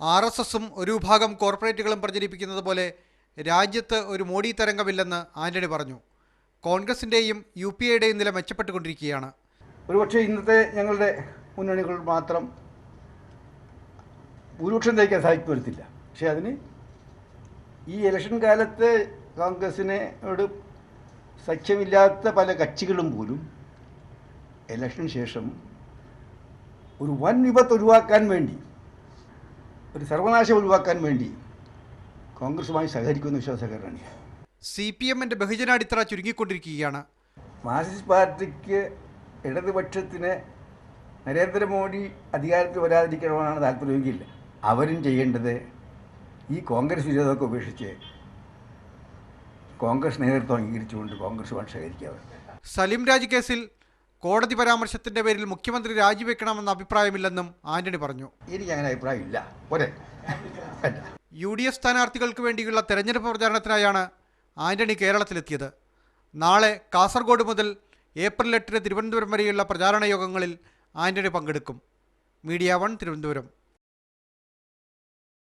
RSSും ഒരു വിഭാഗം കോർപ്പറേറ്റുകളും പ്രചരിപ്പിക്കുന്നത് പോലെ രാജ്യത്ത് ഒരു മോഡി തരംഗമില്ലെന്ന് ആന്റണി പറഞ്ഞു. കോൺഗ്രസിൻ്റെയും UPAയുടെയും നില മെച്ചപ്പെട്ടുകൊണ്ടിരിക്കുകയാണ്. ഒരുപക്ഷെ ഇന്നത്തെ ഞങ്ങളുടെ മുന്നണികൾ മാത്രം ഭൂരിപക്ഷം തയ്ക്കാൻ സാധിക്കുന്നില്ല. പക്ഷേ അതിന് ഈ ഇലക്ഷൻ കാലത്ത് കോൺഗ്രസിനോട് സഖ്യമില്ലാത്ത പല കക്ഷികളും പോലും ഇലക്ഷന് ശേഷം ഒരു വൻ വിപത്ത് ഒഴിവാക്കാൻ വേണ്ടി, ഒരു സർവനാശം ഒഴിവാക്കാൻ വേണ്ടി കോൺഗ്രസുമായി സഹകരിക്കുന്ന വിശ്വാസക്കാരാണ്. CPMന്റെ ബഹുജന അടിത്തറ ചുരുങ്ങിക്കൊണ്ടിരിക്കുകയാണ്. മാർക്സിസ്റ്റ് പാർട്ടിക്ക് ഇടതുപക്ഷത്തിന് നരേന്ദ്രമോദി അധികാരത്തിൽ വരാതിരിക്കണമെന്നാണ് താല്പര്യമെങ്കിൽ അവരും ചെയ്യേണ്ടത് ഈ കോൺഗ്രസ് വിരോധമൊക്കെ ഉപേക്ഷിച്ച് കോൺഗ്രസ് നേതൃത്വം അംഗീകരിച്ചുകൊണ്ട് കോൺഗ്രസുമായി സഹകരിക്കാറ്. സലിം രാജ് കേസിൽ കോടതി പരാമർശത്തിന്റെ പേരിൽ മുഖ്യമന്ത്രി രാജിവെക്കണമെന്ന അഭിപ്രായമില്ലെന്നും ആന്റണി പറഞ്ഞു. എനിക്ക് അങ്ങനെ അഭിപ്രായമില്ല. UDF സ്ഥാനാർത്ഥികൾക്ക് വേണ്ടിയുള്ള തെരഞ്ഞെടുപ്പ് പ്രചാരണത്തിനായാണ് ആന്റണി കേരളത്തിലെത്തിയത്. നാളെ കാസർഗോഡ് മുതൽ ഏപ്രിൽ 8 തിരുവനന്തപുരം വരെയുള്ള പ്രചാരണ യോഗങ്ങളിൽ ആന്റണി പങ്കെടുക്കും. മീഡിയ 1 തിരുവനന്തപുരം.